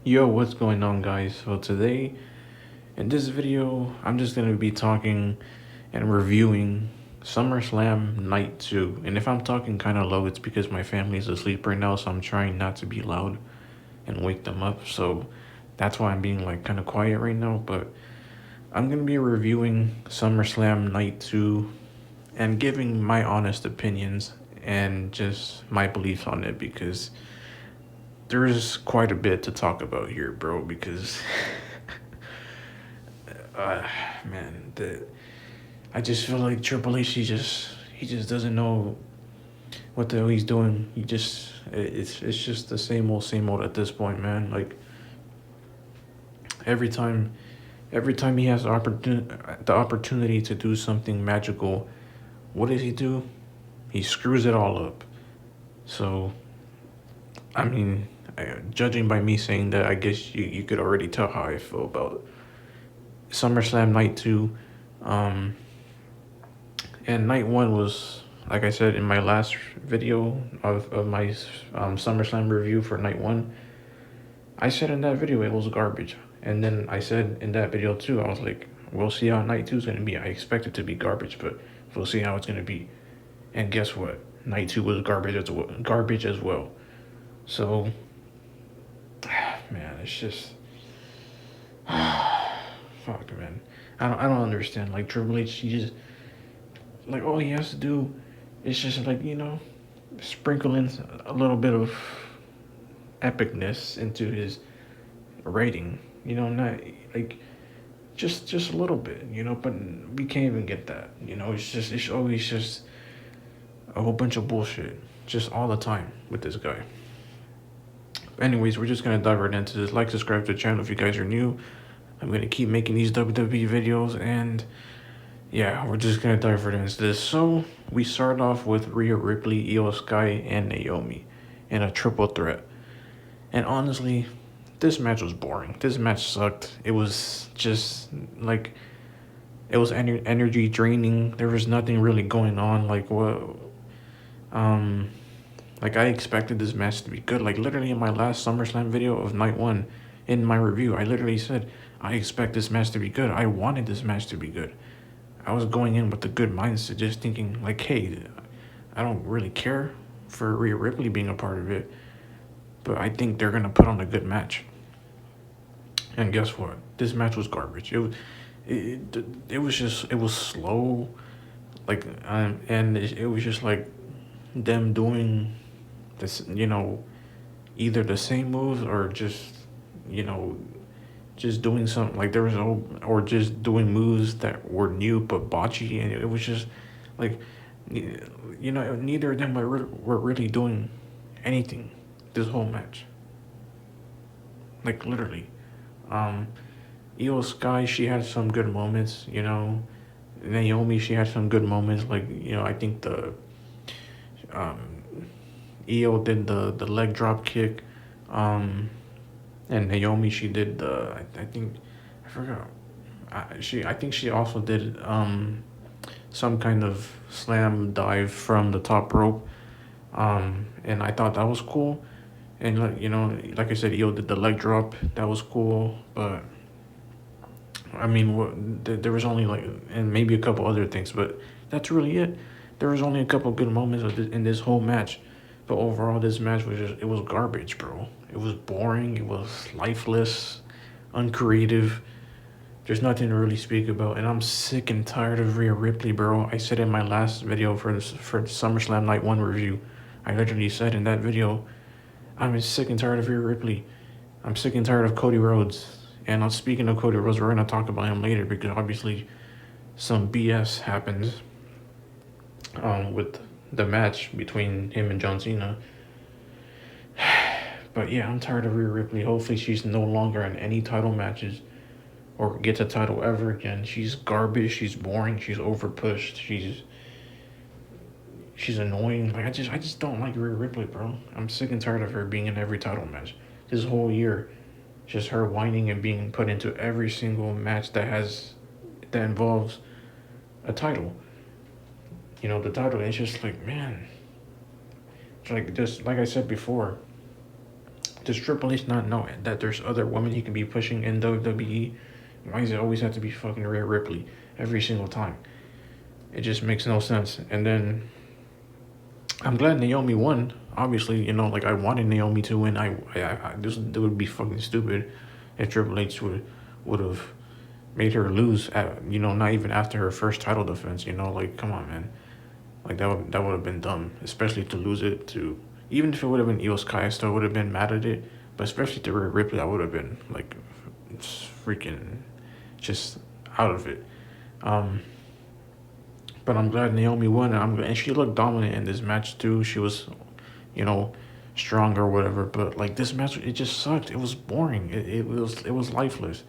Yo, what's going on, guys? So today, in this video, I'm just gonna be talking and reviewing Summerslam Night 2. And if I'm talking kind of low, it's because my family's asleep right now, so I'm trying not to be loud and wake them up. So that's why I'm being like kind of quiet right now. But I'm gonna be reviewing Summerslam Night 2 and giving my honest opinions and just my beliefs on it because there's quite a bit to talk about here, bro. Because uh, man, I just feel like Triple H. He just doesn't know what the hell he's doing. It's just the same old at this point, man. Like every time, every time he has the opportunity to do something magical, what does he do? He screws it all up. So I mean, judging by me saying that, I guess you could already tell how I feel about SummerSlam Night 2. Um, and Night 1 was, like I said in my last video of my SummerSlam review for Night 1, I said in that video it was garbage. And then I said in that video too, I was like, we'll see how Night 2 is going to be. I expect it to be garbage, but we'll see how it's going to be. And guess what? Night 2 was garbage as well. So, man, it's just fuck, man. I don't understand. Like Triple H, he just like all he has to do is just like sprinkle in a little bit of epicness into his rating. Not like just a little bit. But we can't even get that. It's always just a whole bunch of bullshit, just all the time with this guy. Anyways, we're just gonna dive right into this. Like, subscribe to the channel if you guys are new. I'm gonna keep making these WWE videos, and yeah, we're just gonna dive right into this. So we start off with Rhea Ripley, Io Sky, and Naomi in a triple threat. And honestly, this match was boring. This match sucked. It was just like it was energy draining. There was nothing really going on. Like what? Um, like I expected this match to be good. Like literally in my last SummerSlam video of Night 1, in my review, I literally said I expect this match to be good. I wanted this match to be good. I was going in with a good mindset, just thinking like, hey, I don't really care for Rhea Ripley being a part of it, but I think they're gonna put on a good match. And guess what? This match was garbage. It was slow, like and it was just like them doing this, either the same moves or just you know just doing something like there was no or just doing moves that were new but botchy, and it was just like neither of them were really doing anything this whole match, like literally. um Io Sky, she had some good moments. Naomi, she had some good moments, like I think the um Io did the leg drop kick, um and Naomi, she did I think I forgot. I think she also did some kind of slam dive from the top rope. And I thought that was cool. And like I said, Io did the leg drop. That was cool. But I mean, there was only like, and maybe a couple other things, but that's really it. There was only a couple good moments in this whole match, but overall, this match was it was garbage, bro. It was boring. It was lifeless, uncreative. There's nothing to really speak about, and I'm sick and tired of Rhea Ripley, bro. I said in my last video for SummerSlam Night 1 review, I literally said in that video, I'm sick and tired of Rhea Ripley. I'm sick and tired of Cody Rhodes. And speaking of Cody Rhodes, we're gonna talk about him later because obviously some BS happened with the match between him and John Cena. But yeah, I'm tired of Rhea Ripley. Hopefully she's no longer in any title matches or gets a title ever again. She's garbage. She's boring. She's overpushed. She's annoying. Like I just don't like Rhea Ripley, bro. I'm sick and tired of her being in every title match. This whole year, just her whining and being put into every single match that involves a title. The title. It's just like, man. It's like just like I said before. Does Triple H not know that there's other women he can be pushing in WWE? Why does it always have to be fucking Rhea Ripley every single time? It just makes no sense. And then I'm glad Naomi won. Obviously, like I wanted Naomi to win. This it would be fucking stupid if Triple H would have made her lose at not even after her first title defense. Like come on, man. Like that would have been dumb, especially to lose it to, even if it would have been Io Sky, I still would have been mad at it. But especially to Rhea Ripley, I would have been like freaking just out of it. Um, but I'm glad Naomi won, and she looked dominant in this match too. She was, you know, strong or whatever. But like this match, it just sucked. It was boring. It was lifeless.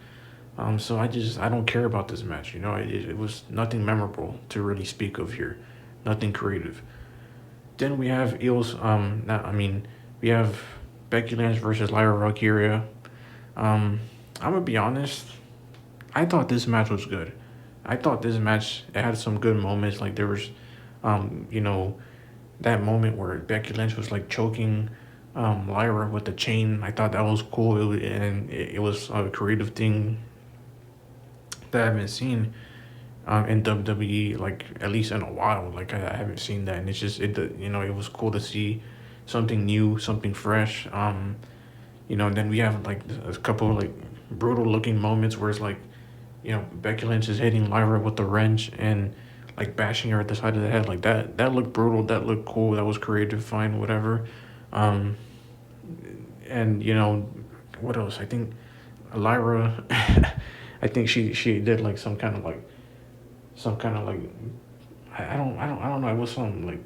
So I don't care about this match. It was nothing memorable to really speak of here, nothing creative. Then we have Eels. Not, I mean, we have Becky Lynch versus Lyra Valkyria. I'm gonna be honest. I thought this match was good. I thought this match it had some good moments. Like there was, um, you know, that moment where Becky Lynch was like choking, Lyra with the chain. I thought that was cool. And it was a creative thing that I haven't seen in WWE like at least in a while. Like I haven't seen that, and it's just it was cool to see something new, something fresh. And then we have like a couple of like brutal looking moments where it's like Becky Lynch is hitting Lyra with the wrench and like bashing her at the side of the head like that. That looked brutal. That looked cool. That was creative, fine, whatever. Um, and what else? I think Lyra. I think she did like some kind of like I don't know. It was some like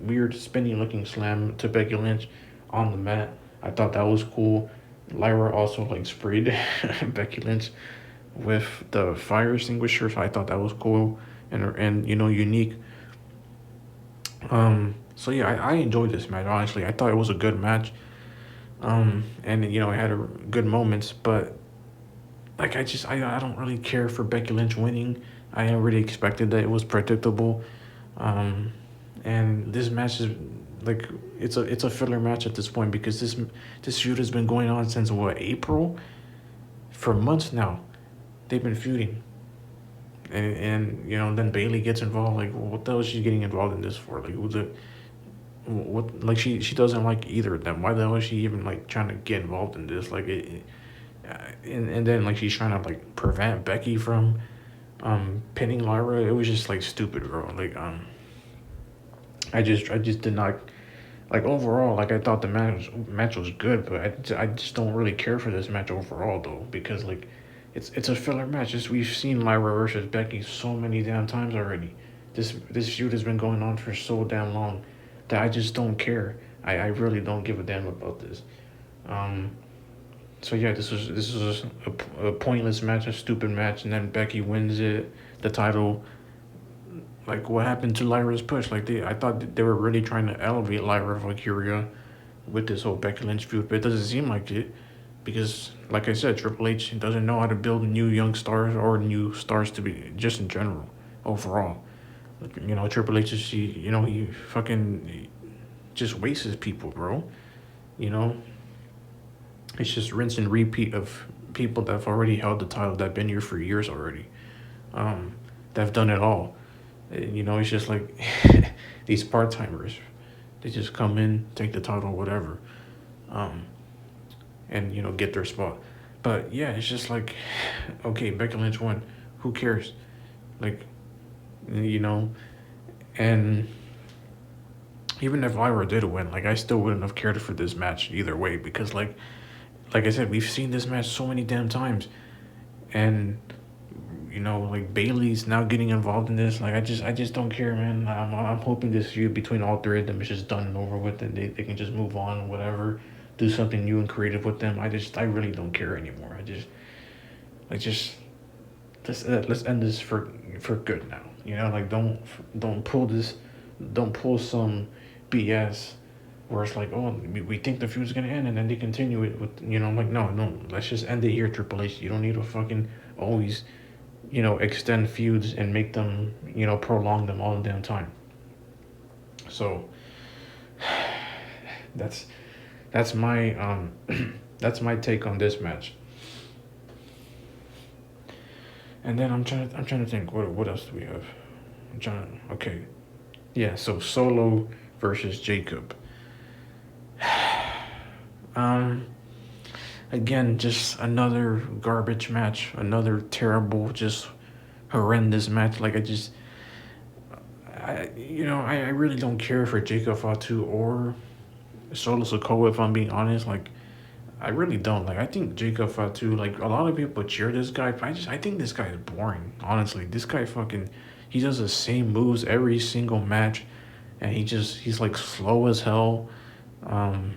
weird spinning looking slam to Becky Lynch on the mat. I thought that was cool. Lyra also like sprayed Becky Lynch with the fire extinguisher, so I thought that was cool and unique. So yeah, I enjoyed this match. Honestly, I thought it was a good match. And it had good moments, but like I don't really care for Becky Lynch winning. I already expected that. It was predictable. Um, and this match is like it's a filler match at this point because this feud has been going on since what, April, for months now. They've been feuding, and then Bailey gets involved. Like, what the hell is she getting involved in this for? Like, what like she doesn't like either of them. Why the hell is she even like trying to get involved in this? Like and then like she's trying to like prevent Becky from pinning Lyra. It was just like stupid, bro. Like I just did not like overall. Like I thought the match was good, but I just don't really care for this match overall though because like it's a filler match. Just we've seen Lyra versus Becky so many damn times already. This feud has been going on for so damn long that I just don't care. I really don't give a damn about this. Um, so yeah, this was a pointless match, a stupid match, and then Becky wins the title. Like what happened to Lyra's push? Like I thought that they were really trying to elevate Lyra Valkyria with this whole Becky Lynch feud, but it doesn't seem like it because, like I said, Triple H doesn't know how to build new young stars or new stars to be just in general overall. Triple H is he fucking just wastes people, bro. You know, it's just rinse and repeat of people that have already held the title that have been here for years already. That have done it all. It's just like these part timers. They just come in, take the title, whatever, um, and get their spot. But yeah, it's just like, okay, Becky Lynch won. Who cares? Like, you know, and even if Lyra did win, like I still wouldn't have cared for this match either way because like I said, we've seen this match so many damn times, and like Bailey's now getting involved in this. Like I just don't care, man. I'm hoping this feud between all three of them is just done and over with, and they can just move on, whatever, do something new and creative with them. I really don't care anymore. I just let's end this for good now. Like don't pull this, don't pull some BS where it's like, oh, we think the feud's gonna end, and then they continue it with, I'm like, no, no, let's just end it here, Triple H. You don't need to fucking always, extend feuds and make them, prolong them all the damn time. So that's That's my that's my take on this match. And then I'm trying to think what else do we have? I'm trying okay. Yeah, so Solo versus Jacob. Um Again, just another garbage match, another terrible, just horrendous match. Like I really don't care for Jacob Fatu or Solo Sokoa if I'm being honest. Like, I really don't. Like, I think Jacob Fatu, like, a lot of people cheer this guy, but I think this guy is boring, honestly. This guy fucking, he does the same moves every single match, and he's like slow as hell. Um,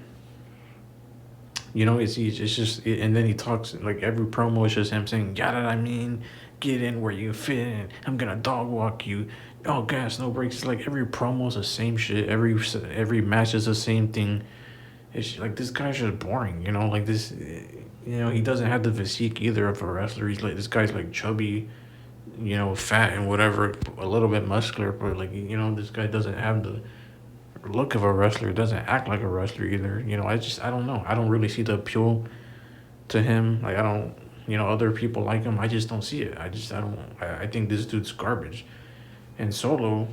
it's just, and then he talks, like, every promo is just him saying, yeah, that I mean, get in where you fit in. I'm gonna dog walk you. Oh, gas, no brakes. It's like every promo is the same shit. Every match is the same thing. It's like this guy's just boring, like this. He doesn't have the physique either of a wrestler. He's like this guy's like chubby, fat and whatever, a little bit muscular, but like this guy doesn't have the look of a wrestler. Doesn't act like a wrestler either. I don't know. I don't really see the appeal to him. Like I don't. Other people like him. I just don't see it. I don't. I think this dude's garbage. And Solo,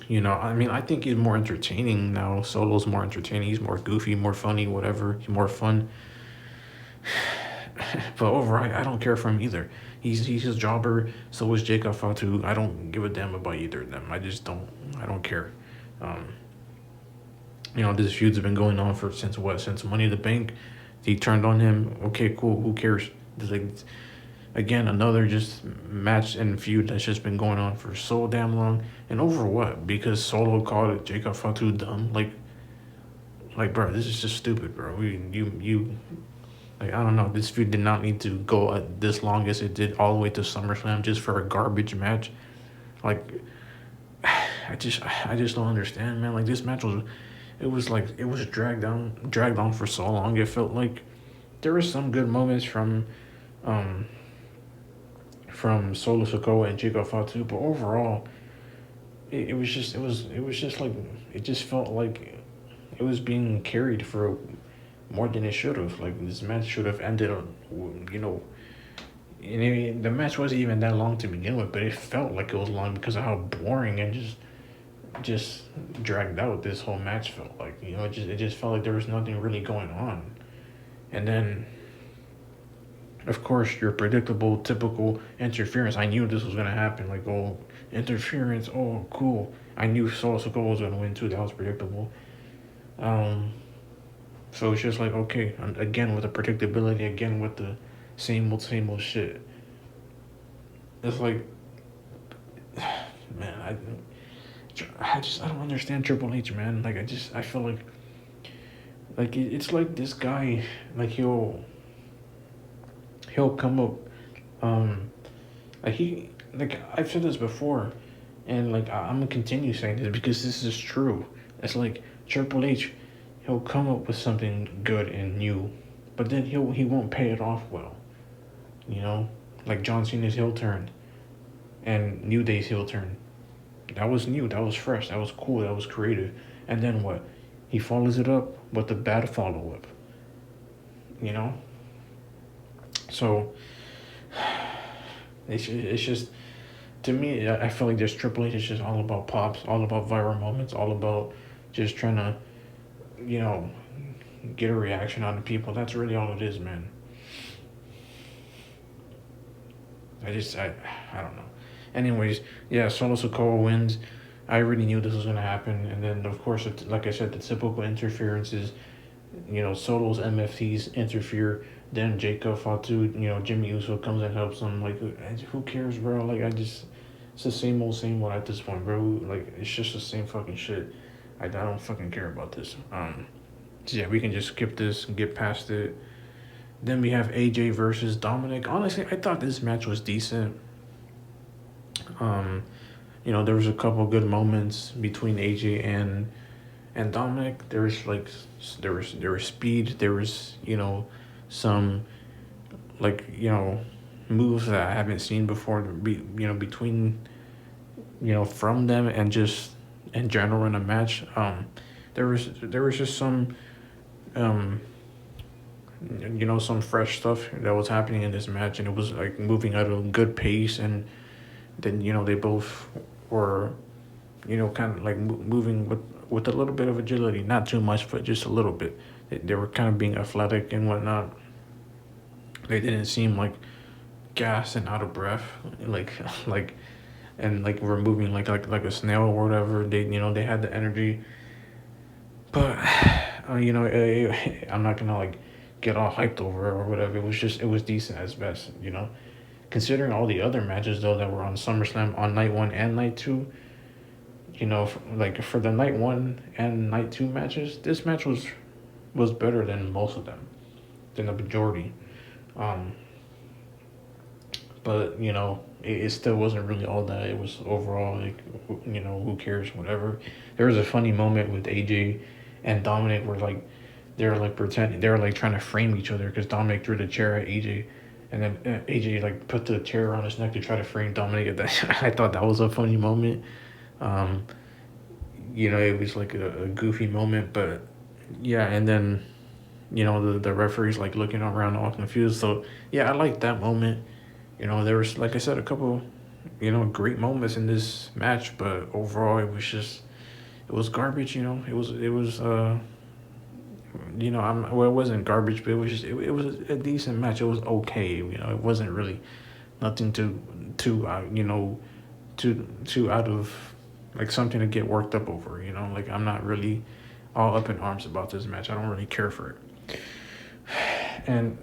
I mean, I think he's more entertaining now. Solo's more entertaining. He's more goofy, more funny, whatever. He's more fun. But overall, I don't care for him either. He's his jobber. So is Jacob Fatu. I don't give a damn about either of them. I just don't. I don't care. Um, this feud's been going on for since what? Since Money in the Bank. He turned on him. Okay, cool. Who cares? It's like again another just match and feud that's just been going on for so damn long. And over what? Because Solo called Jacob Fatu dumb. Like, bro, this is just stupid, bro. You like, I don't know. This feud did not need to go this long as it did all the way to SummerSlam just for a garbage match. Like, I just don't understand, man. Like this match it was dragged on for so long. It felt like there were some good moments um from Solo Sokoa and Chico Fatu, but overall, it was just like it just felt like it was being carried for more than it should have. Like this match should have ended on, the match wasn't even that long to begin with, but it felt like it was long because of how boring and just dragged out this whole match felt like. It just felt like there was nothing really going on, and then of course, your predictable, typical interference. I knew this was gonna happen. Like, oh, interference. Oh, cool. I knew Solo Sikoa was gonna win too. That was predictable. Um, so it's just like okay, again with the predictability, again with the same old shit. It's like, man, I don't understand Triple H, man. Like I feel like it's like this guy, like he'll come up, um, like I've said this before, and like I'm gonna continue saying this because this is true. It's like Triple H, he'll come up with something good and new, but then he won't pay it off well. You know, like John Cena's heel turn and New Day's heel turn. That was new. That was fresh. That was cool. That was creative. And then what? He follows it up with a bad follow up. You know. So it's just to me. I feel like this Triple H is just all about pops, all about viral moments, all about just trying to, you know, get a reaction out of people. That's really all it is, man. I don't know. Anyways, yeah, Solo Sokoa wins. I already knew this was gonna happen, and then of course, like I said, the typical interferences. Solo's MFTs interfere. Then Jacob Fatu, Jimmy Uso comes and helps him. Like, who cares, bro? Like, it's the same old at this point, bro. Like, it's just the same fucking shit. I don't fucking care about this. So yeah, we can just skip this and get past it. Then we have AJ versus Dominic. Honestly, I thought this match was decent. Um, there was a couple good moments between AJ and Dominic. There was speed. There was some like moves that I haven't seen before. Between from them and just in general in a match. There was just some um, some fresh stuff that was happening in this match, and it was like moving at a good pace, and then they both were kind of like moving with a little bit of agility, not too much, but just a little bit. They were kind of being athletic and whatnot. They didn't seem like gassed and out of breath, like like and like we're moving like a snail or whatever. They had the energy, but I'm not gonna like get all hyped over it or whatever. It was decent as best, considering all the other matches though that were on SummerSlam on night one and night two. Like for the night one and night two matches, this match was better than most of them, than the majority. Um, but it still wasn't really all that. It was overall like who cares, whatever. There was a funny moment with AJ and Dominic where like they're like pretending they're like trying to frame each other because Dominic threw the chair at AJ, and then AJ like put the chair around his neck to try to frame Dominic. At that, I thought that was a funny moment. Um, it was like a goofy moment, but yeah, and then the referee's like looking around all confused. So yeah, I like that moment. There was, like I said, a couple great moments in this match, but overall it was garbage. It wasn't garbage, but it was a decent match. It was okay. It wasn't really nothing too too out of like something to get worked up over. Like I'm not really all up in arms about this match. I don't really care for it. And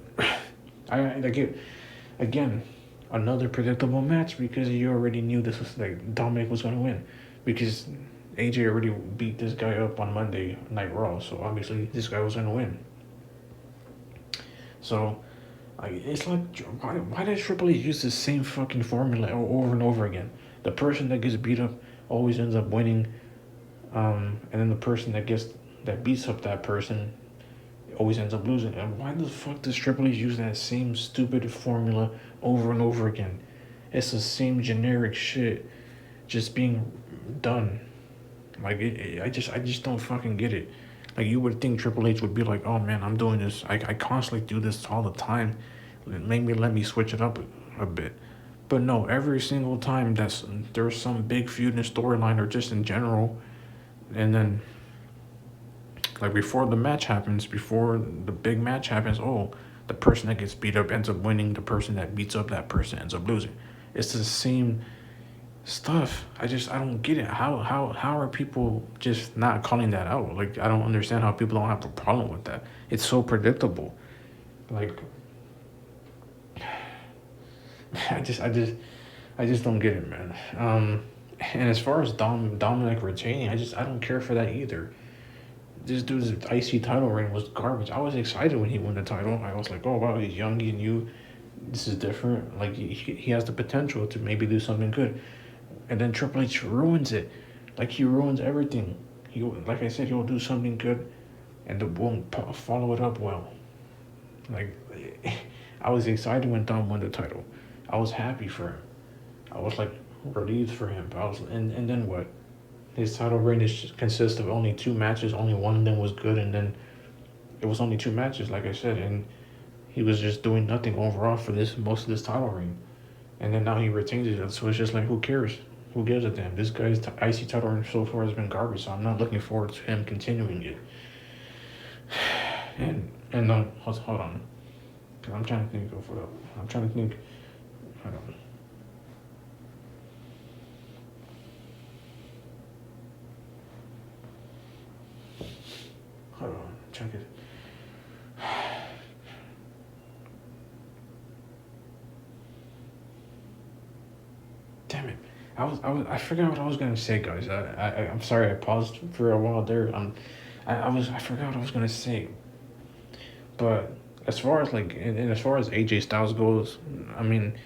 I like it again. Another predictable match because you already knew this was like Dominic was gonna win because AJ already beat this guy up on Monday Night Raw, so obviously this guy was gonna win. So it's like why does Triple H use the same fucking formula over and over again? The person that gets beat up always ends up winning, and then the person that beats up that person always ends up losing. And why the fuck does Triple H use that same stupid formula over and over again? It's the same generic shit, just being done. Like I just don't fucking get it. Like you would think Triple H would be like, oh man, I'm doing this. I constantly do this all the time. Maybe let me switch it up a bit. But no, every single time there's some big feud in storyline or just in general, and then like before the match happens, before the big match happens, oh, the person that gets beat up ends up winning. The person that beats up that person ends up losing. It's the same stuff. I don't get it. How are people just not calling that out? Like I don't understand how people don't have a problem with that. It's so predictable. Like I just don't get it, man. And as far as Dominic retaining, I don't care for that either. This dude's IC title reign was garbage. I was excited when he won the title. I was like, oh wow, he's young, he's new. This is different. Like he has the potential to maybe do something good. And then Triple H ruins it. Like he ruins everything. Like I said, he'll do something good, and won't follow it up well. Like I was excited when Dom won the title. I was happy for him. I was like relieved for him. And then what? His title reign consists of only two matches. Only one of them was good, and then it was only two matches, like I said, and he was just doing nothing overall for most of this title reign. And then now he retains it, so it's just like who cares? Who gives a damn? This guy's IC title reign so far has been garbage, so I'm not looking forward to him continuing it. And hold on, cause I'm trying to think of what I'm trying to think. Hold on. Hold on, check it. Damn it. I forgot what I was gonna say, guys. I'm sorry. I paused for a while there. I forgot what I was gonna say. But as far as like, and as far as AJ Styles goes, I mean,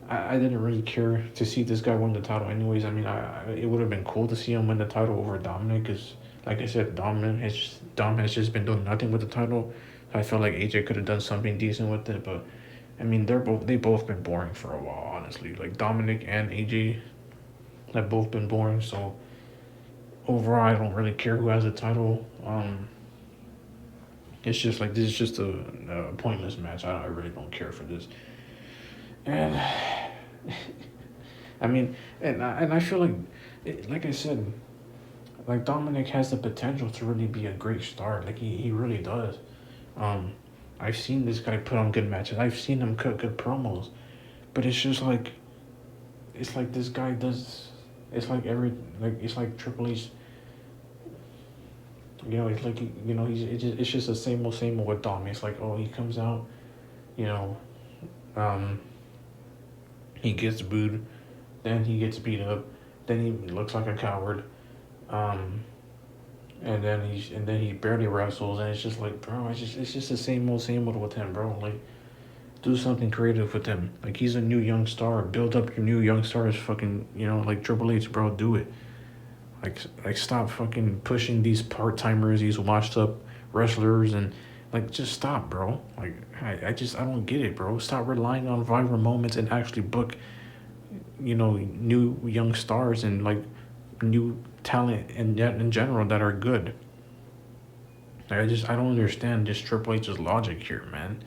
I didn't really care to see this guy win the title. Anyways, I mean, it would have been cool to see him win the title over Dominic, because, like I said, Dom has just been doing nothing with the title. I felt like AJ could have done something decent with it, but I mean, they both been boring for a while, honestly. Like Dominic and AJ have both been boring. So overall, I don't really care who has the title. It's just like this is just a pointless match. I really don't care for this. And I mean, and I feel like, like I said, like Dominic has the potential to really be a great star. Like he really does. Um, I've seen this guy put on good matches. I've seen him cut good promos, but it's just like it's like this guy does. It's like it's like Triple H. You know, it's like it's just the same old with Dom. It's like, oh, he comes out, you know, um, he gets booed, then he gets beat up, then he looks like a coward, um, and then he barely wrestles, and it's just like, bro, it's just the same old with him, bro. Like, do something creative with him. Like, he's a new young star. Build up your new young stars. Fucking, like Triple H, bro. Do it. Like stop fucking pushing these part timers, these washed up wrestlers, and like just stop, bro. Like I don't get it, bro. Stop relying on viral moments and actually book, new young stars and like new talent in general that are good. I don't understand just Triple H's logic here, man.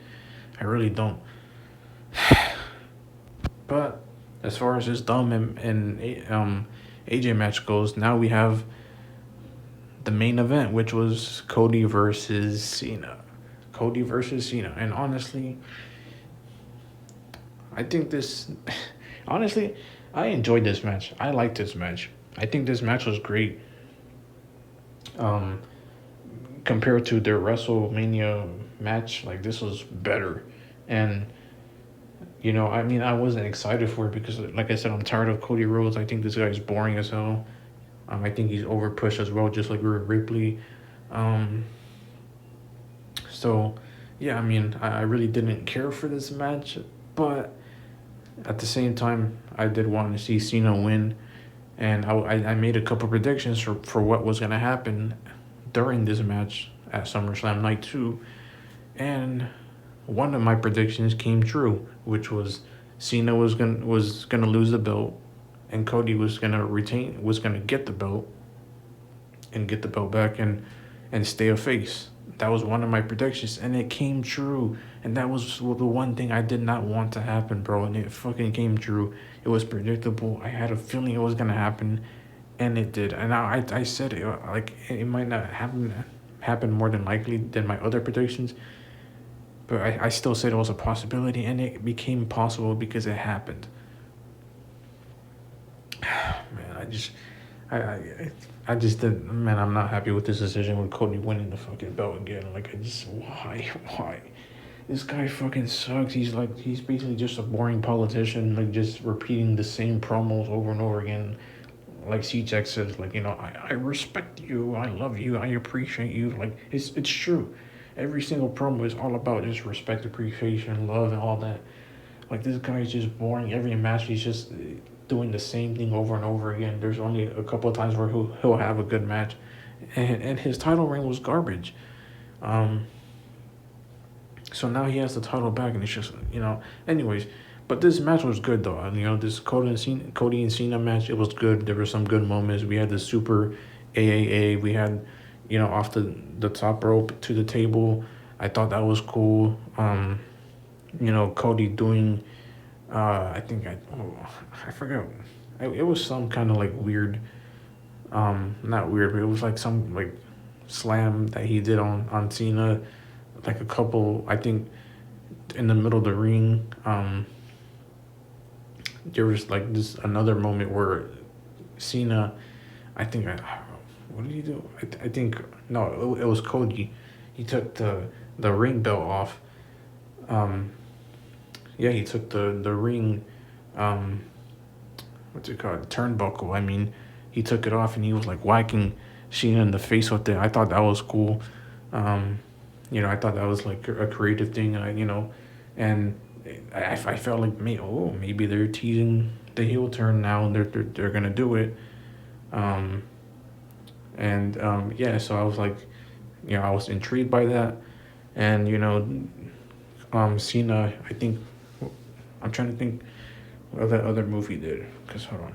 I really don't. But as far as this Dom and AJ match goes, now we have the main event, which was Cody versus Cena. Cody versus Cena. And honestly, I think this. Honestly, I enjoyed this match. I liked this match. I think this match was great. Um, Compared to their WrestleMania match, like this was better. And I mean, I wasn't excited for it because, like I said, I'm tired of Cody Rhodes. I think this guy's boring as hell. I think he's overpushed as well, just like Ripley. Um, so, yeah, I mean, I really didn't care for this match, but at the same time, I did want to see Cena win, and I made a couple predictions for what was going to happen during this match at SummerSlam Night 2, and one of my predictions came true, which was Cena was gonna lose the belt, and Cody was gonna get the belt, and get the belt back and stay a face. That was one of my predictions, and it came true. And that was the one thing I did not want to happen, bro. And it fucking came true. It was predictable. I had a feeling it was gonna happen, and it did. And I said it like it might not happen more than likely than my other predictions, but I still said it was a possibility, and it became possible because it happened. Man, I just didn't. Man, I'm not happy with this decision with Cody winning the fucking belt again. Like, why? This guy fucking sucks. He's basically just a boring politician, like just repeating the same promos over and over again. Like C-Jack says, like, I respect you, I love you, I appreciate you. Like, it's true. Every single promo is all about just respect, appreciation, love, and all that. Like, this guy is just boring. Every match, he's just doing the same thing over and over again. There's only a couple of times where he'll have a good match, and his title reign was garbage. Um, so now he has the title back, and it's just Anyways, but this match was good though. And, this Cody and Cena match, it was good. There were some good moments. We had the super AAA. We had off the top rope to the table. I thought that was cool. Cody doing, I forgot. It was some kind of like weird, not weird, but it was like some like slam that he did on Cena, like a couple, I think, in the middle of the ring. There was like this another moment where Cena, I think, what did he do? I think, no, it was Cody. He took the ring belt off. Yeah, he took the ring, what's it called? Turnbuckle. I mean, he took it off and he was like whacking Sheena in the face with it. I thought that was cool. I thought that was like a creative thing. And I felt like maybe they're teasing the heel turn now, and they're gonna do it. Yeah, so I was like, I was intrigued by that, and Cena. I think I'm trying to think what that other movie did. Cause hold on.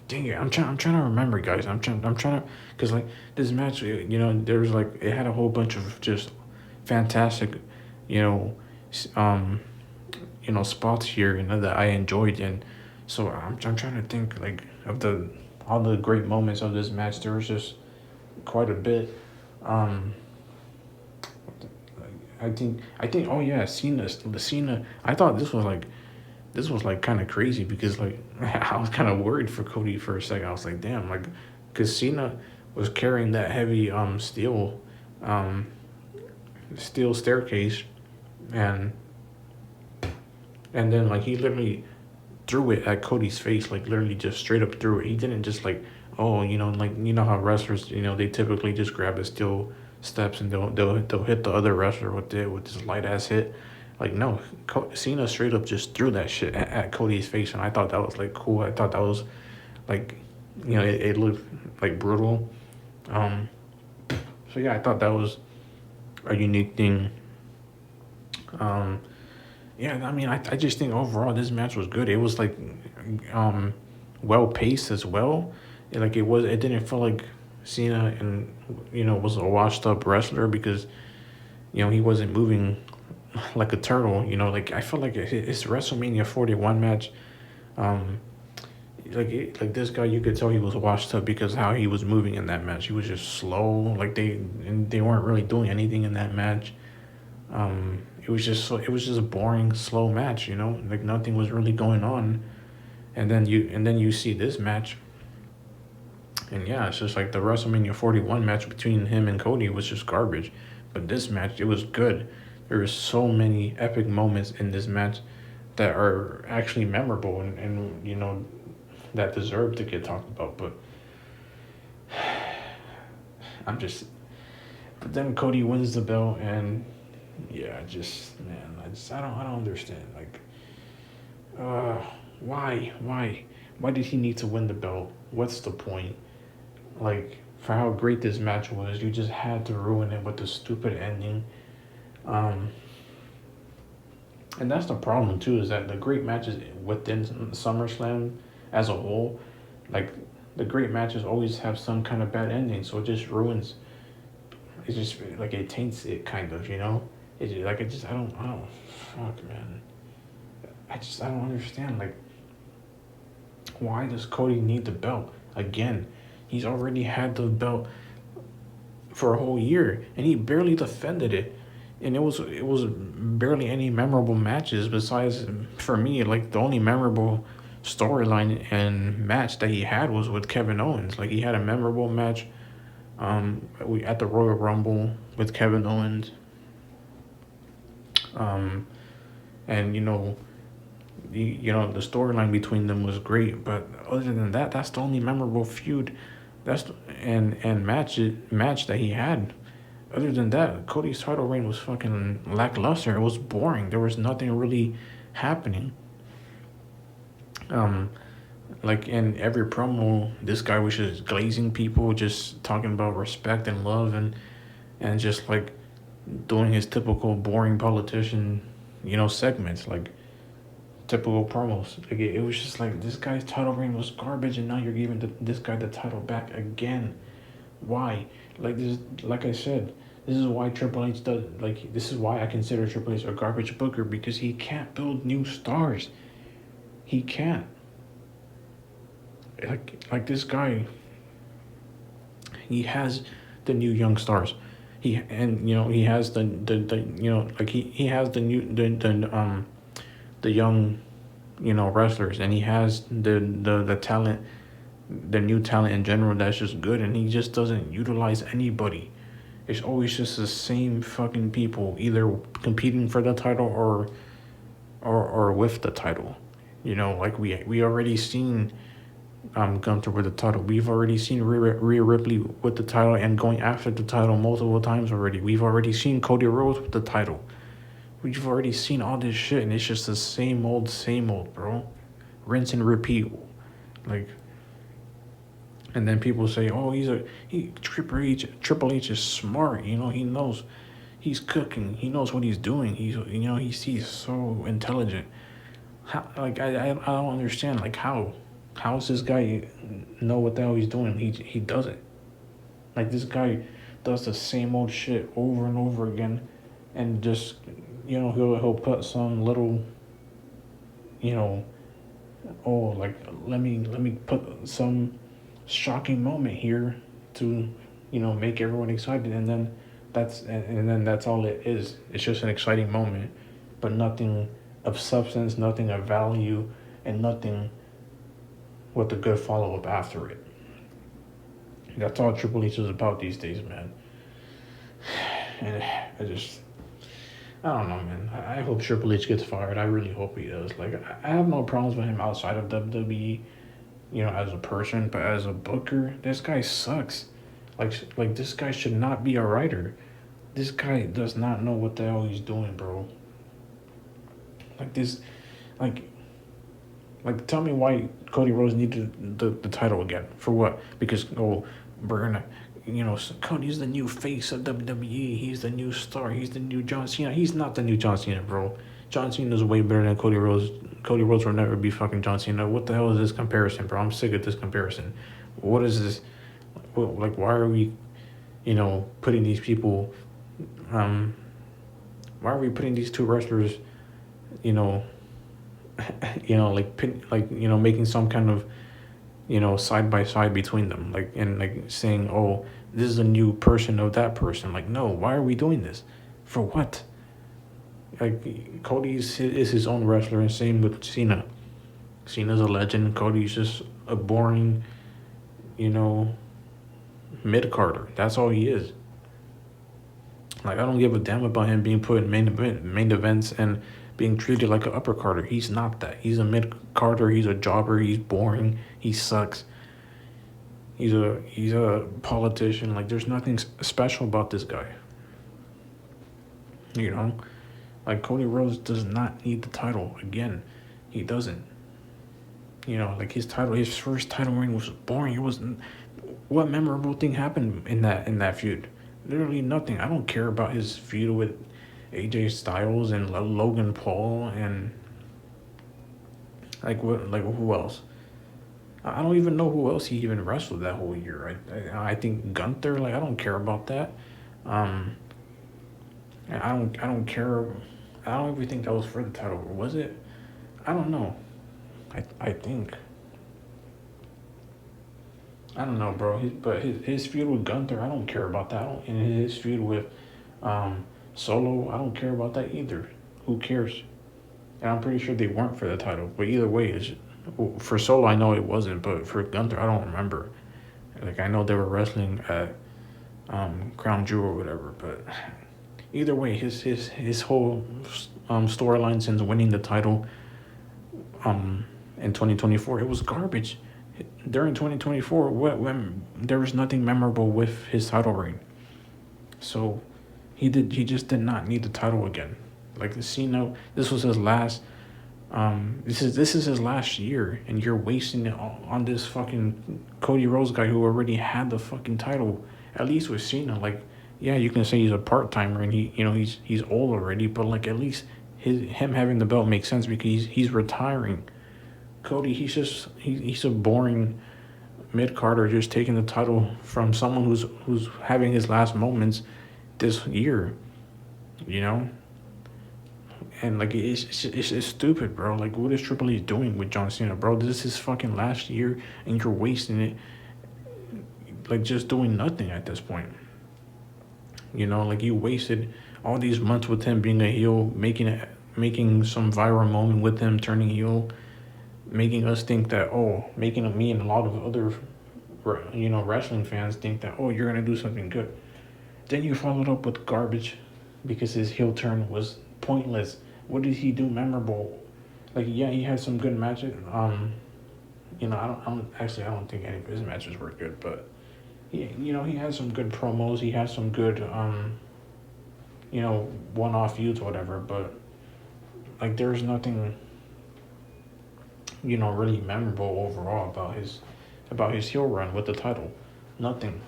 dang it, I'm trying to remember, guys. I'm trying to, cause like this match, there was like it had a whole bunch of just fantastic, you know, s- um, spots here, that I enjoyed, and so I'm trying to think like of the all the great moments of this match. There was just quite a bit. Um, I think oh yeah, Cena. I thought this was like kind of crazy because like I was kind of worried for Cody for a second. I was like, damn, like, because Cena was carrying that heavy um steel staircase, and then like he literally threw it at Cody's face, like literally just straight up threw it. He didn't just like, oh, like how wrestlers, they typically just grab the steel steps and they'll hit the other wrestler with this light ass hit. Like no, Cena straight up just threw that shit at Cody's face, and I thought that was like cool. I thought that was like, it looked like brutal. Um, so yeah, I thought that was a unique thing. Um, Yeah, I mean, I just think overall this match was good. It was like, um, well paced as well. It didn't feel like Cena and was a washed up wrestler because he wasn't moving like a turtle. Like I felt like his WrestleMania 41 match. Um, like this guy, you could tell he was washed up because how he was moving in that match. He was just slow. Like they weren't really doing anything in that match. It was just a boring, slow match. Like nothing was really going on. And then you see this match, and yeah, it's just like the WrestleMania 41 match between him and Cody was just garbage. But this match, it was good. There were so many epic moments in this match that are actually memorable, and that deserve to get talked about. But I'm just but then Cody wins the belt, and yeah, just man, I don't understand. Like, uh, why did he need to win the belt? What's the point? Like, for how great this match was, you just had to ruin it with the stupid ending. Um, and that's the problem too, is that the great matches within SummerSlam as a whole, like the great matches always have some kind of bad ending, so it just ruins. It's just like it taints it, kind of. I don't fuck, man. I don't understand. Like, why does Cody need the belt again? He's already had the belt for a whole year, and he barely defended it. And it was barely any memorable matches besides, for me, like the only memorable storyline and match that he had was with Kevin Owens. Like he had a memorable match, at the Royal Rumble with Kevin Owens. Um, and the storyline between them was great, but other than that, that's the only memorable feud. That's and match that he had. Other than that, Cody's title reign was fucking lackluster. It was boring. There was nothing really happening. Um, like in every promo, this guy was just glazing people, just talking about respect and love, and just like doing his typical boring politician, segments, like typical promos. Like it was just like this guy's title reign was garbage, and now you're giving this guy the title back again. Why? Like this, like I said, this is why Triple H does. Like this is why I consider Triple H a garbage booker, because he can't build new stars. He can't. Like this guy, he has the new young stars. He has he has the young wrestlers, and he has the talent, the new talent in general, that's just good, and he just doesn't utilize anybody. It's always just the same fucking people, either competing for the title or with the title. Like we already seen Gunther with the title. We've already seen Rhea Ripley with the title and going after the title multiple times already. We've already seen Cody Rhodes with the title. We've already seen all this shit, and it's just the same old, bro. Rinse and repeat. Like, and then people say, "Oh, Triple H is smart. He knows, he's cooking. He knows what he's doing. He's so intelligent." How, like I don't understand. Like how How's this guy know what the hell he's doing? He doesn't. Like this guy does the same old shit over and over again, and just he'll put some little you know oh like let me put some shocking moment here to make everyone excited, and then that's all it is. It's just an exciting moment, but nothing of substance, nothing of value, and nothing with a good follow up after it. That's all Triple H is about these days, man. And I don't know, man. I hope Triple H gets fired. I really hope he does. Like, I have no problems with him outside of WWE, as a person, but as a booker, this guy sucks. Like this guy should not be a writer. This guy does not know what the hell he's doing, bro. Like this, like, tell me why Cody Rhodes needed the title again. For what? Because, we're gonna, Cody's the new face of WWE. He's the new star. He's the new John Cena. He's not the new John Cena, bro. John Cena's way better than Cody Rhodes. Cody Rhodes will never be fucking John Cena. What the hell is this comparison, bro? I'm sick of this comparison. What is this? Like, why are we, putting these people, why are we putting these two wrestlers, making some kind of, side by side between them, and saying, oh, this is a new person of that person. Like, no, why are we doing this? For what? Like, Cody is his own wrestler, and same with Cena. Cena's a legend. Cody's just a boring, mid-carder. That's all he is. Like, I don't give a damn about him being put in main events and being treated like an upper carder. He's not that. He's a mid-carder. He's a jobber. He's boring. He sucks. He's a politician. Like, there's nothing special about this guy. Like, Cody Rhodes does not need the title again. He doesn't. Like, his first title reign was boring. It wasn't. What memorable thing happened in that feud? Literally nothing. I don't care about his feud with AJ Styles and Logan Paul and who else? I don't even know who else he even wrestled that whole year. I think Gunther. Like, I don't care about that. I don't care. I don't even think that was for the title. Was it? I don't know. I think. I don't know, bro. But his feud with Gunther, I don't care about that. And his feud with Solo, I don't care about that either. Who cares? And I'm pretty sure they weren't for the title. But either way, for Solo, I know it wasn't. But for Gunther, I don't remember. Like, I know they were wrestling at Crown Jewel or whatever. But either way, his whole storyline since winning the title in 2024, it was garbage. During 2024, when there was nothing memorable with his title reign. So he just did not need the title again. Like, Cena, this was his last this is his last year, and you're wasting it on this fucking Cody Rhodes guy who already had the fucking title. At least with Cena, like, yeah, you can say he's a part-timer and he's old already, but like, at least him having the belt makes sense because he's retiring. Cody, he's a boring mid-carder just taking the title from someone who's having his last moments this year, and like, it's stupid, bro. Like, what is Triple H doing with John Cena, bro? This is his fucking last year, and you're wasting it, like, just doing nothing at this point. Like, you wasted all these months with him being a heel, making some viral moment with him turning heel, making us think that, making me and a lot of other, wrestling fans think that, you're going to do something good. Then you followed up with garbage because his heel turn was pointless. What did he do memorable? Like, yeah, he had some good matches. I don't think any of his matches were good, but he had some good promos. He had some good, one-off feuds or whatever, but like, there's nothing really memorable overall about his heel run with the title. Nothing.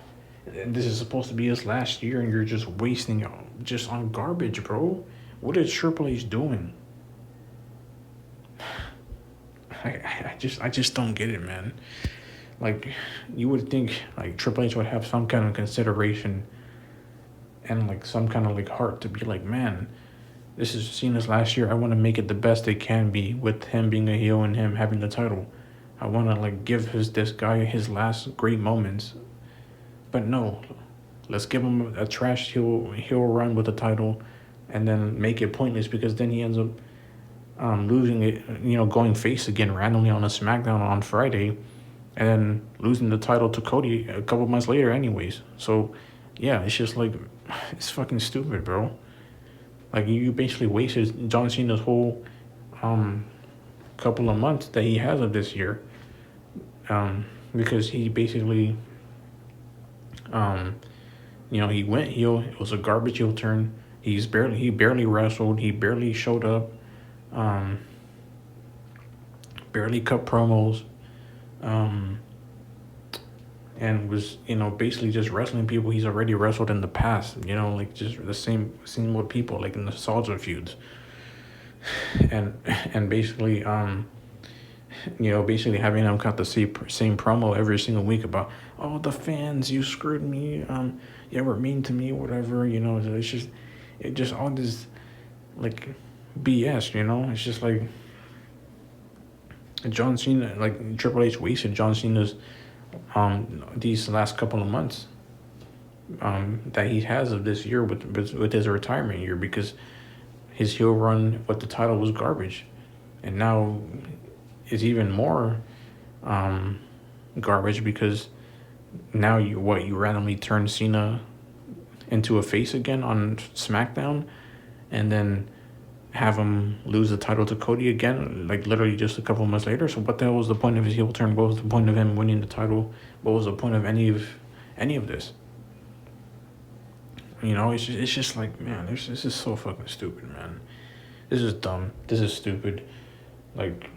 And this is supposed to be his last year, and you're just wasting it just on garbage, bro. What is Triple H doing? I just don't get it, man. Like, you would think like Triple H would have some kind of consideration and like some kind of like heart to be like, man, this is Cena's last year. I want to make it the best it can be with him being a heel and him having the title. I want to like give this guy his last great moments. But no, let's give him a trash heel run with the title, and then make it pointless because then he ends up losing it. Going face again randomly on a SmackDown on Friday, and then losing the title to Cody a couple months later, anyways. So, yeah, it's just like it's fucking stupid, bro. Like you basically wasted John Cena's whole couple of months that he has of this year, because he basically he went heel. It was a garbage heel turn. He barely wrestled. He barely showed up. Barely cut promos. And was basically just wrestling people he's already wrestled in the past. Like just the same old people like in the nostalgia feuds. And basically basically having them cut the same promo every single week about, oh, the fans, you screwed me, you were mean to me, whatever. It just all this like BS. It's just like John Cena, like Triple H wasted John Cena's these last couple of months that he has of this year with his retirement year, because his heel run with the title was garbage, and now it's even more garbage because now you randomly turn Cena into a face again on SmackDown, and then have him lose the title to Cody again, like literally just a couple months later. So what the hell was the point of his heel turn? What was the point of him winning the title? What was the point of any of this? It's just like, man, this is so fucking stupid, man. This is dumb. This is stupid. Like,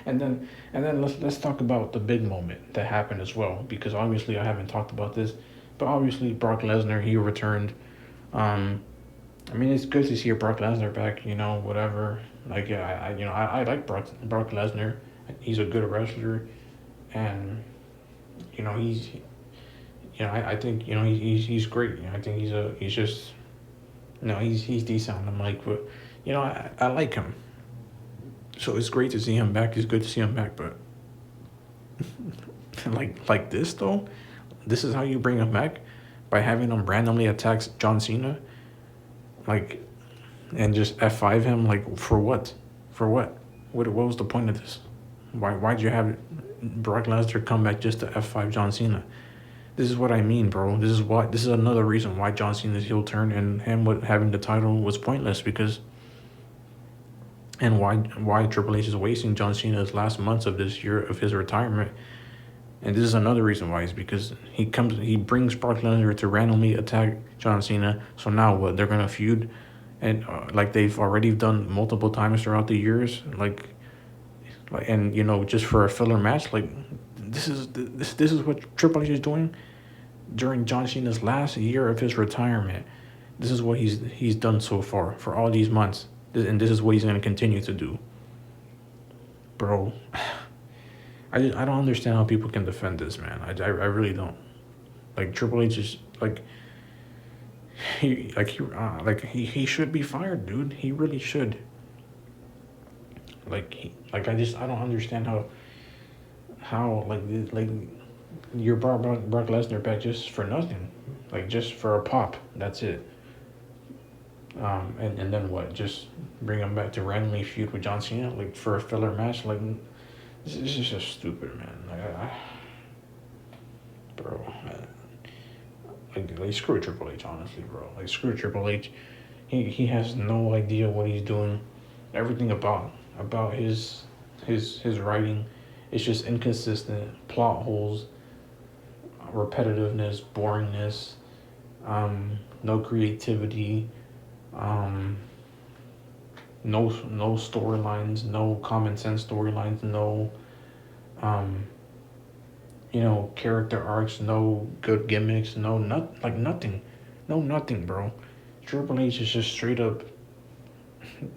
and then let's talk about the big moment that happened as well, because obviously I haven't talked about this, but obviously Brock Lesnar, he returned. I mean, it's good to see Brock Lesnar back. Whatever. Like, yeah, I like Brock Lesnar. He's a good wrestler, and he's I think he's great. I think he's just he's decent on the mic, but I like him. So it's great to see him back. It's good to see him back, but like this though, this is how you bring him back, by having him randomly attack John Cena, like, and just F5 him, like, for what? For what? What was the point of this? Why'd you have Brock Lesnar come back just to F5 John Cena? This is what I mean, bro. This is another reason why John Cena's heel turn and him having the title was pointless, because, and why Triple H is wasting John Cena's last months of this year of his retirement. And this is another reason why, is because he brings Brock Lesnar to randomly attack John Cena. So now what? They're gonna feud, and like they've already done multiple times throughout the years, like and just for a filler match. Like, this is what Triple H is doing during John Cena's last year of his retirement. This is what he's done so far for all these months, and this is what he's gonna continue to do, bro. I don't understand how people can defend this, man. I really don't. Like, Triple H is like he should be fired, dude. He really should. I don't understand how like you brought Brock Lesnar back just for nothing, like just for a pop. That's it. And then what? Just bring him back to randomly feud with John Cena, like for a filler match, like. This is just stupid, man. Bro, like screw Triple H, honestly, bro. Like, screw Triple H. He has no idea what he's doing. Everything about his writing is just inconsistent, plot holes, repetitiveness, boringness, no creativity, no storylines, no common sense storylines, no character arcs, no good gimmicks, nothing, nothing, bro. Triple H is just straight up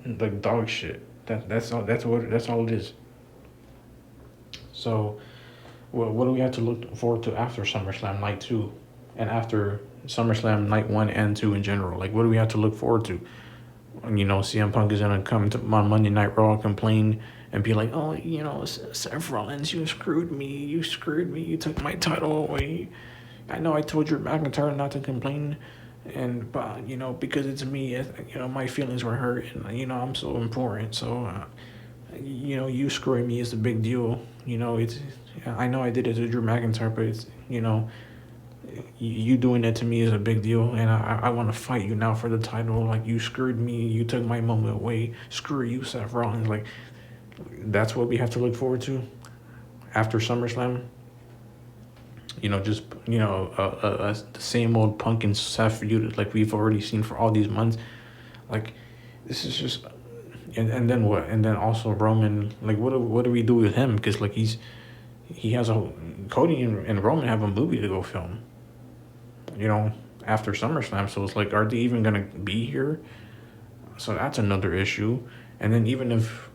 like dog shit. That's all it is. So what do we have to look forward to after SummerSlam Night 2 and after SummerSlam Night 1 and 2 in general? Like, what do we have to look forward to? CM Punk is going to come to on Monday Night Raw and complain and be like, oh, Seth Rollins, you screwed me. You screwed me. You took my title away. I know I told you McIntyre not to complain. But because it's me, my feelings were hurt, and I'm so important. So, you screwing me is a big deal. It's I know I did it to Drew McIntyre, but it's you doing it to me is a big deal, and I want to fight you now for the title. Like, you screwed me, you took my moment away. Screw you, Seth Rollins. Like, that's what we have to look forward to after SummerSlam. Just the same old Punk and Seth feud like we've already seen for all these months. Like, this is just, and then what? And then also Roman. Like, what do we do with him? Because like he has Cody and Roman have a movie to go film. After SummerSlam, so it's like, are they even gonna be here? So that's another issue. And then even if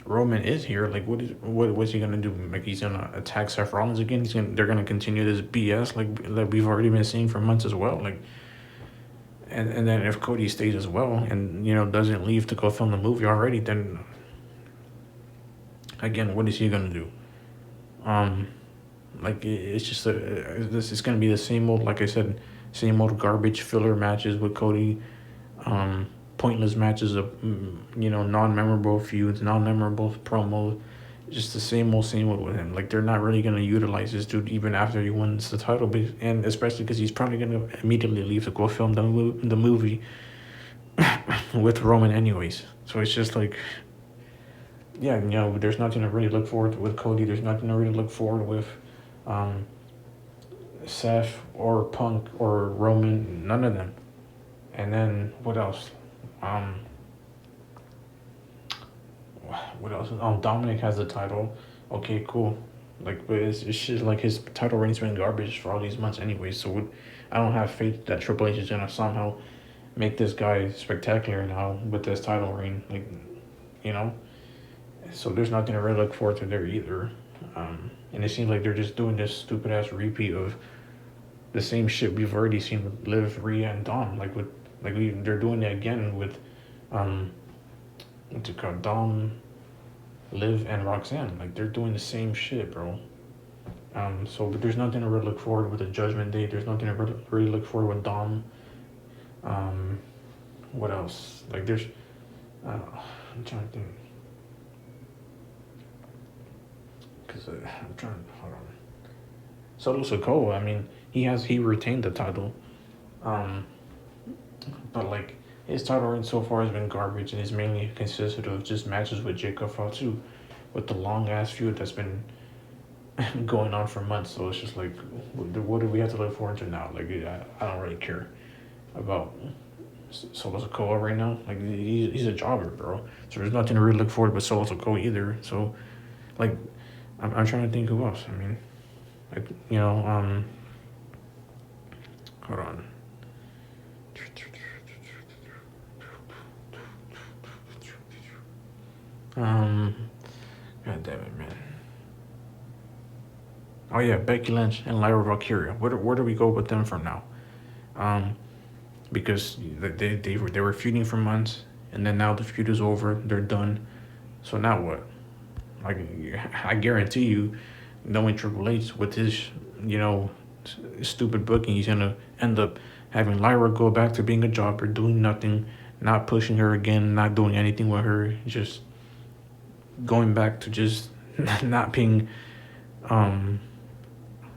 Roman is here, like, what's he gonna do? Like, he's gonna attack Seth Rollins again? They're gonna continue this BS like we've already been seeing for months as well. Like, and then if Cody stays as well and doesn't leave to go film the movie already, then again, what is he gonna do? Like, it's just this is gonna be the same old, like I said, same old garbage filler matches with Cody. Pointless matches of non-memorable feuds, non-memorable promos, just the same old with him. Like, they're not really gonna utilize this dude even after he wins the title, and especially because he's probably gonna immediately leave to go film the movie with Roman anyways. So it's just like, yeah, there's nothing to really look forward to with Cody. There's nothing to really look forward with Seth or Punk or Roman. None of them. And then what else? What else? Dominic has the title. Okay, cool. Like, but it's just like his title reign's been garbage for all these months anyway. So I don't have faith that Triple H is gonna somehow make this guy spectacular now with this title reign. Like, So there's nothing to really look forward to there either. And it seems like they're just doing this stupid ass repeat of the same shit we've already seen with Liv, Rhea, and Dom. They're doing it again with what's it called? Dom, Liv, and Roxanne. Like, they're doing the same shit, bro. But there's nothing to really look forward with the Judgment Day. There's nothing to really look forward with Dom. What else? Like, there's I'm trying to think. Because I'm trying to hold on. Solo Sikoa, I mean, he retained the title. But like, his title reign so far has been garbage, and it's mainly consisted of just matches with Jacob Fatu, with the long ass feud that's been going on for months. So it's just like, what do we have to look forward to now? Like, I don't really care about Solo Sikoa right now. Like, he's a jobber, bro. So there's nothing to really look forward to with Solo Sikoa either. So, like, I'm trying to think who else. I mean, like, hold on. God damn it, man. Oh yeah, Becky Lynch and Lyra Valkyria. Where do we go with them from now? Because they were feuding for months, and then now the feud is over. They're done. So now what? Like, I guarantee you, knowing Triple H with his stupid booking, he's gonna end up having Lyra go back to being a jobber, doing nothing, not pushing her again, not doing anything with her, just going back to just not being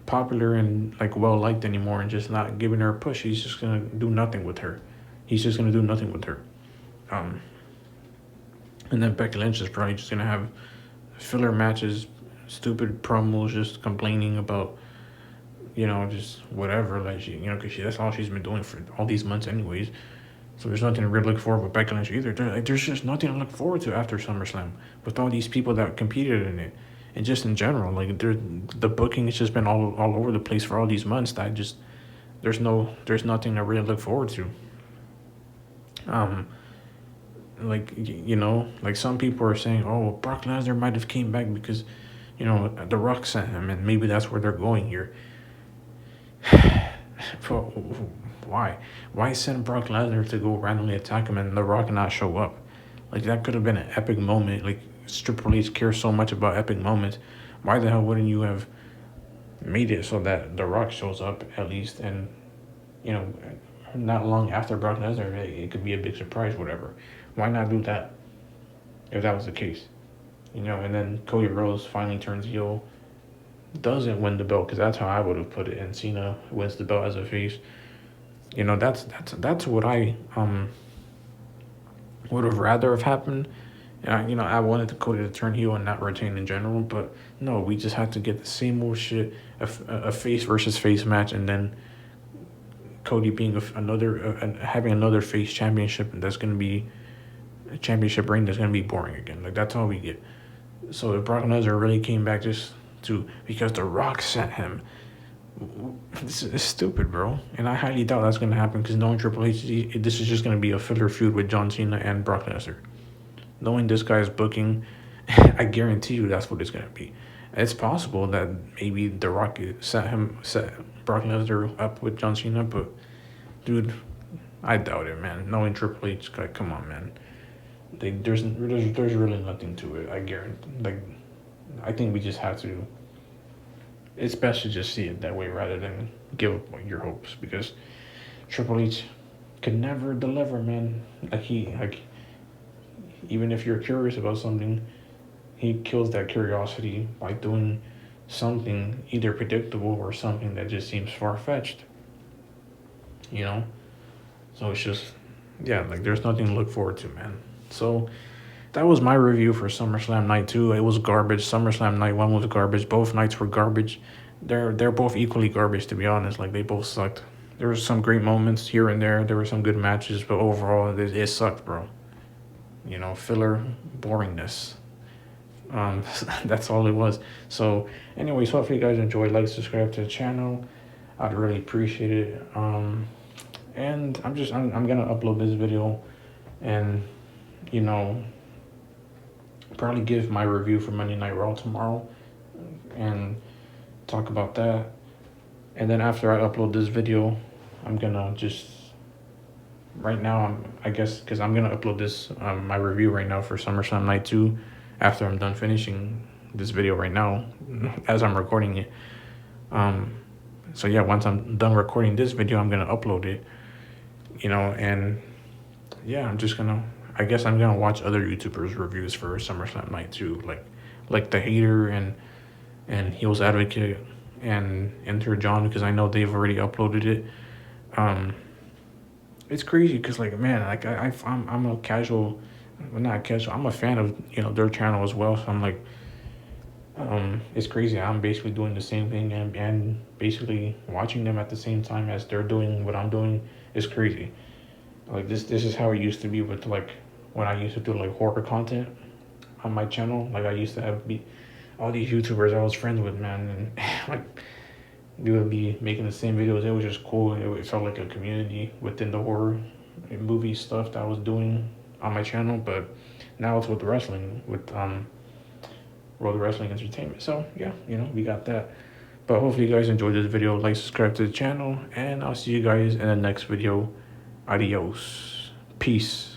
popular and like well liked anymore, and just not giving her a push. He's just gonna do nothing with her. And then Becky Lynch is probably just gonna have filler matches, stupid promos, just complaining about just whatever, like, because that's all she's been doing for all these months anyways. So there's nothing to really look forward with Becky Lynch either. There's just nothing to look forward to after SummerSlam with all these people that competed in it, and just in general, like, the booking has just been all over the place for all these months. That just there's nothing to really look forward to. like some people are saying, oh, Brock Lesnar might have came back because, The Rock sent him, and maybe that's where they're going here. But why? Why send Brock Lesnar to go randomly attack him and The Rock not show up? Like that could have been an epic moment. Like Triple H cares so much about epic moments. Why the hell wouldn't you have made it so that The Rock shows up at least, and you know, not long after Brock Lesnar, it could be a big surprise, whatever. Why not do that if that was the case? And then Cody Rhodes finally turns heel, doesn't win the belt because that's how I would have put it, and Cena wins the belt as a face. That's what I would have rather have happened. I wanted Cody to turn heel and not retain in general, but no, we just had to get the same old shit, a face versus face match, and then Cody being having another face championship, and that's gonna be a championship reign that's gonna be boring again. Like that's all we get. So if Brock Lesnar really came back just because The Rock sent him, this is stupid, bro. And I highly doubt that's gonna happen because knowing Triple H, this is just gonna be a filler feud with John Cena and Brock Lesnar. Knowing this guy's booking, I guarantee you that's what it's gonna be. It's possible that maybe The Rock set Brock Lesnar up with John Cena, but dude, I doubt it, man. Knowing Triple H, like, come on, man. There's really nothing to it. I guarantee. Like, I think we just have to. It's best to just see it that way rather than give up your hopes, because Triple H could never deliver, man. Even if you're curious about something, he kills that curiosity by doing something either predictable or something that just seems far-fetched. So it's just, yeah, like there's nothing to look forward to, man. So that was my review for SummerSlam Night 2. It was garbage. SummerSlam Night 1 was garbage. Both nights were garbage. They're both equally garbage, to be honest. Like, they both sucked. There were some great moments here and there. There were some good matches, but overall, it sucked, bro. Filler boringness. That's all it was. So, anyways, hopefully you guys enjoyed. Like, subscribe to the channel. I'd really appreciate it. And I'm gonna upload this video, and probably give my review for Monday Night Raw tomorrow, and talk about that. And then after I upload this video, I'm gonna just right now, I guess, because I'm gonna upload this my review right now for SummerSlam Night 2 after I'm done finishing this video right now as I'm recording it. So yeah, once I'm done recording this video, I'm gonna upload it. And yeah, I guess I'm gonna watch other YouTubers' reviews for SummerSlam Night 2, like The Hater and Heels Advocate and Enter John, because I know they've already uploaded it. It's crazy because, like, man, like I'm a casual, well, not casual. I'm a fan of their channel as well. So I'm like, it's crazy. I'm basically doing the same thing and basically watching them at the same time as they're doing what I'm doing. Is crazy. Like this is how it used to be with, like, when I used to do like horror content on my channel. Like I used to have all these YouTubers I was friends with, man, and like we would be making the same videos. It was just cool. It felt like a community within the horror and movie stuff that I was doing on my channel. But now it's with wrestling, with World Wrestling Entertainment. So yeah, we got that. But hopefully you guys enjoyed this video. Like, subscribe to the channel, and I'll see you guys in the next video. Adios. Peace.